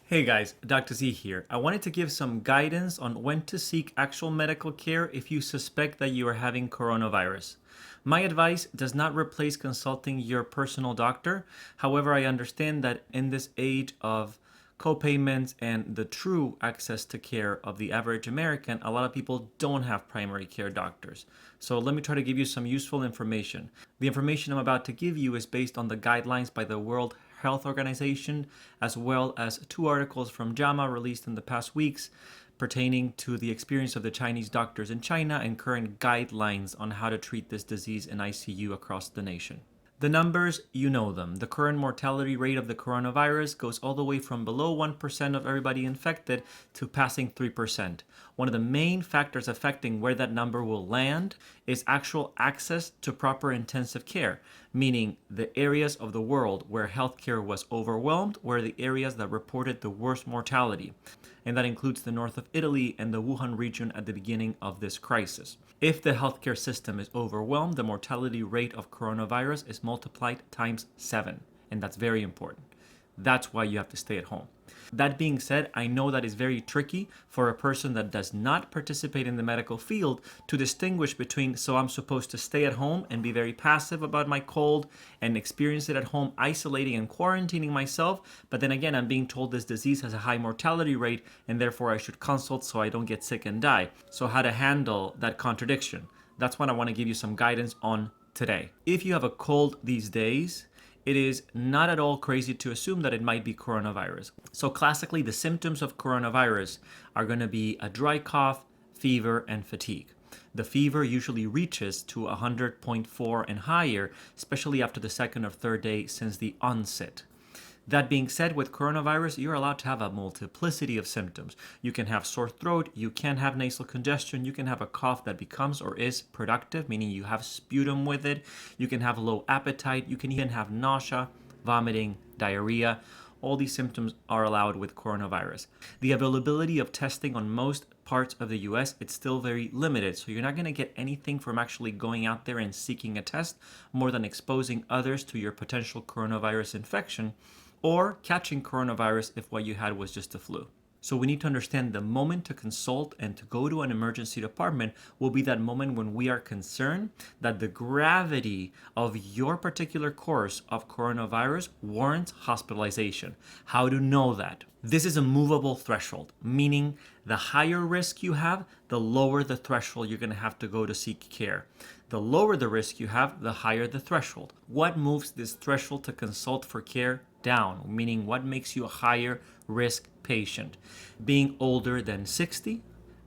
Hey guys, dactazee here. I wanted to give some guidance on when to seek actual medical care if you suspect that you are having coronavirus. My advice does not replace consulting your personal doctor. However, I understand that in this age of co-payments and the true access to care of the average American, a lot of people don't have primary care doctors. So let me try to give you some useful information. The information I'm about to give you is based on the guidelines by the World Health Organization, as well as two articles from JAMA released in the past weeks pertaining to the experience of the Chinese doctors in China and current guidelines on how to treat this disease in ICU across the nation. The numbers, you know them. The current mortality rate of the coronavirus goes all the way from below 1% of everybody infected to passing 3%. One of the main factors affecting where that number will land is actual access to proper intensive care, meaning the areas of the world where healthcare was overwhelmed were the areas that reported the worst mortality. And that includes the north of Italy and the Wuhan region at the beginning of this crisis. If the healthcare system is overwhelmed, the mortality rate of coronavirus is multiplied times 7, and that's very important. That's why you have to stay at home. That being said, I know that is very tricky for a person that does not participate in the medical field to distinguish between, so I'm supposed to stay at home and be very passive about my cold and experience it at home, isolating and quarantining myself, but then again, I'm being told this disease has a high mortality rate and therefore I should consult so I don't get sick and die. So how to handle that contradiction? That's what I want to give you some guidance on today. If you have a cold these days, it is not at all crazy to assume that it might be coronavirus. So classically, the symptoms of coronavirus are going to be a dry cough, fever, and fatigue. The fever usually reaches to 100.4 and higher, especially after the second or third day since the onset. That being said, with coronavirus, you're allowed to have a multiplicity of symptoms. You can have sore throat, you can have nasal congestion, you can have a cough that becomes or is productive, meaning you have sputum with it, you can have low appetite, you can even have nausea, vomiting, diarrhea. All these symptoms are allowed with coronavirus. The availability of testing on most parts of the US, it's still very limited. So you're not going to get anything from actually going out there and seeking a test more than exposing others to your potential coronavirus infection or catching coronavirus if what you had was just a flu. So we need to understand the moment to consult and to go to an emergency department will be that moment when we are concerned that the gravity of your particular course of coronavirus warrants hospitalization. How to know that? This is a movable threshold, meaning the higher risk you have, the lower the threshold you're going to have to go to seek care. The lower the risk you have, the higher the threshold. What moves this threshold to consult for care down, meaning what makes you a higher risk patient? Being older than 60,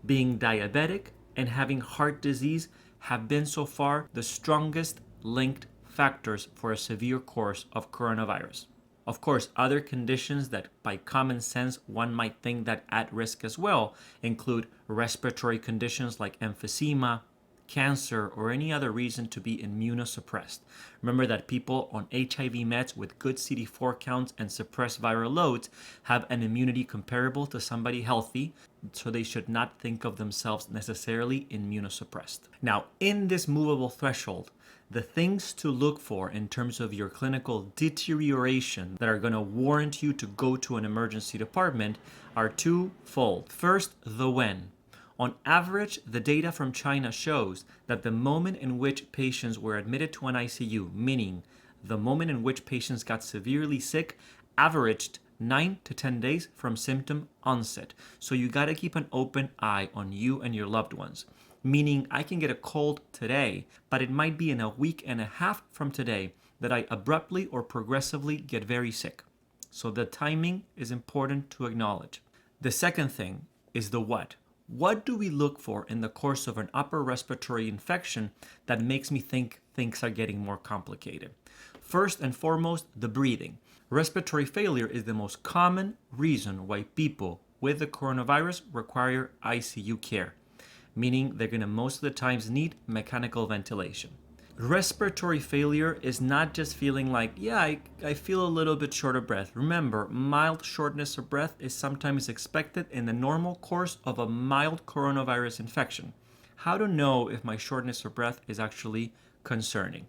being diabetic, and having heart disease have been so far the strongest linked factors for a severe course of coronavirus. Of course, other conditions that by common sense one might think that at risk as well include respiratory conditions like emphysema, cancer, or any other reason to be immunosuppressed. Remember that people on HIV meds with good CD4 counts and suppressed viral loads have an immunity comparable to somebody healthy, so they should not think of themselves necessarily immunosuppressed. Now, in this movable threshold, the things to look for in terms of your clinical deterioration that are going to warrant you to go to an emergency department are twofold. First, the when. On average, the data from China shows that the moment in which patients were admitted to an ICU, meaning the moment in which patients got severely sick, averaged 9 to 10 days from symptom onset. So you got to keep an open eye on you and your loved ones. Meaning I can get a cold today, but it might be in a week and a half from today that I abruptly or progressively get very sick. So the timing is important to acknowledge. The second thing is the what. What do we look for in the course of an upper respiratory infection that makes me think things are getting more complicated? First and foremost, the breathing. Respiratory failure is the most common reason why people with the coronavirus require ICU care, meaning they're going to most of the times need mechanical ventilation. Respiratory failure is not just feeling like, I feel a little bit short of breath. Remember, mild shortness of breath is sometimes expected in the normal course of a mild coronavirus infection. How to know if my shortness of breath is actually concerning?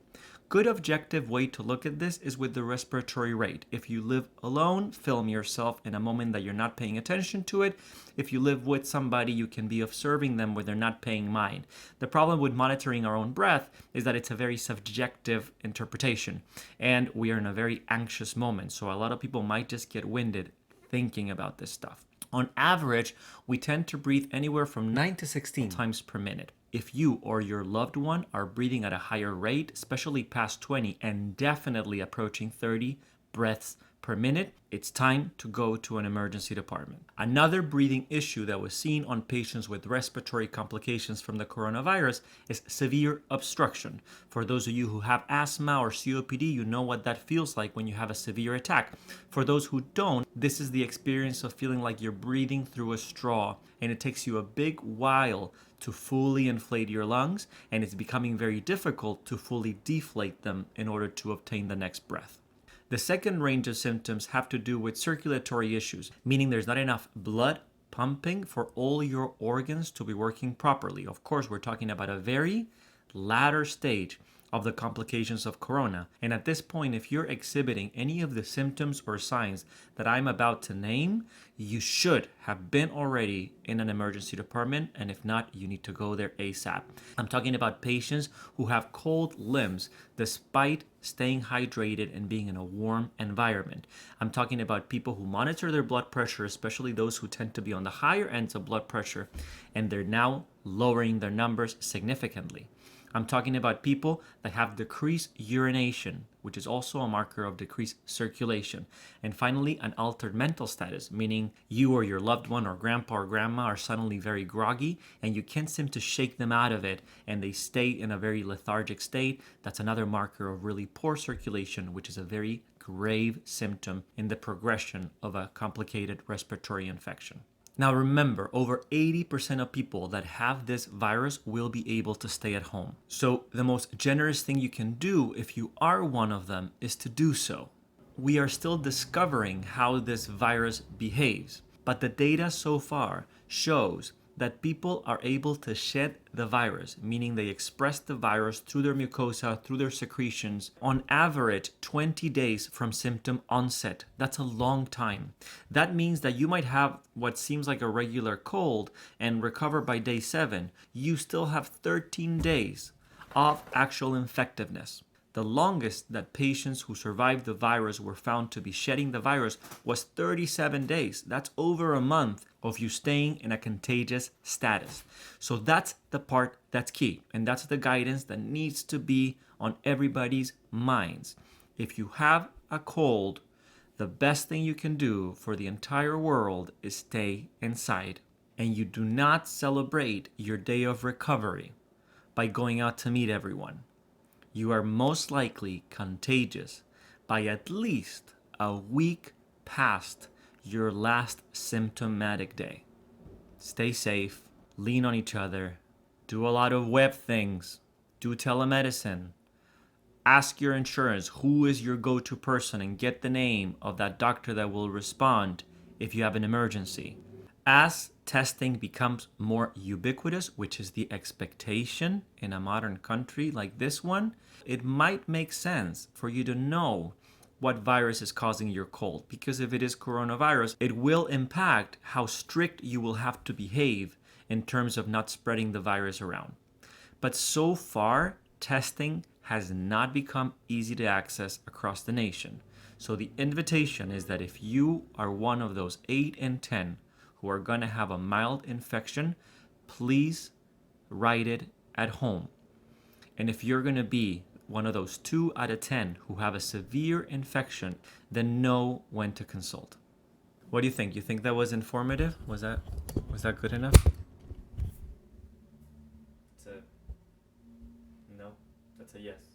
good objective way to look at this is with the respiratory rate. If you live alone, film yourself in a moment that you're not paying attention to it. If you live with somebody, you can be observing them when they're not paying mind. The problem with monitoring our own breath is that it's a very subjective interpretation, and we are in a very anxious moment. So a lot of people might just get winded thinking about this stuff. On average, we tend to breathe anywhere from 9 to 16 times per minute. If you or your loved one are breathing at a higher rate, especially past 20 and definitely approaching 30 breaths per minute, it's time to go to an emergency department. Another breathing issue that was seen on patients with respiratory complications from the coronavirus is severe obstruction. For those of you who have asthma or COPD, you know what that feels like when you have a severe attack. For those who don't, this is the experience of feeling like you're breathing through a straw, and it takes you a big while to fully inflate your lungs, and it's becoming very difficult to fully deflate them in order to obtain the next breath. The second range of symptoms have to do with circulatory issues, meaning there's not enough blood pumping for all your organs to be working properly. Of course, we're talking about a very latter stage of the complications of corona. And at this point, if you're exhibiting any of the symptoms or signs that I'm about to name, you should have been already in an emergency department. And if not, you need to go there ASAP. I'm talking about patients who have cold limbs despite staying hydrated and being in a warm environment. I'm talking about people who monitor their blood pressure, especially those who tend to be on the higher ends of blood pressure, and they're now lowering their numbers significantly. I'm talking about people that have decreased urination, which is also a marker of decreased circulation. And finally, an altered mental status, meaning you or your loved one or grandpa or grandma are suddenly very groggy and you can't seem to shake them out of it and they stay in a very lethargic state. That's another marker of really poor circulation, which is a very grave symptom in the progression of a complicated respiratory infection. Now remember, over 80% of people that have this virus will be able to stay at home. So the most generous thing you can do if you are one of them is to do so. We are still discovering how this virus behaves, but the data so far shows that people are able to shed the virus, meaning they express the virus through their mucosa, through their secretions, on average 20 days from symptom onset. That's a long time. That means that you might have what seems like a regular cold and recover by day 7. You still have 13 days of actual infectiveness. The longest that patients who survived the virus were found to be shedding the virus was 37 days. That's over a month of you staying in a contagious status. So that's the part that's key. And that's the guidance that needs to be on everybody's minds. If you have a cold, the best thing you can do for the entire world is stay inside. And you do not celebrate your day of recovery by going out to meet everyone. You are most likely contagious by at least a week past your last symptomatic day. Stay safe, lean on each other, do a lot of web things, do telemedicine, ask your insurance who is your go-to person and get the name of that doctor that will respond if you have an emergency. As testing becomes more ubiquitous, which is the expectation in a modern country like this one, it might make sense for you to know what virus is causing your cold. Because if it is coronavirus, it will impact how strict you will have to behave in terms of not spreading the virus around. But so far, testing has not become easy to access across the nation. So the invitation is that if you are one of those 8 in 10 who are going to have a mild infection, please write it at home. And if you're going to be one of those 2 out of 10 who have a severe infection, then know when to consult. What do you think? You think that was informative? Was that good enough? No, that's a yes.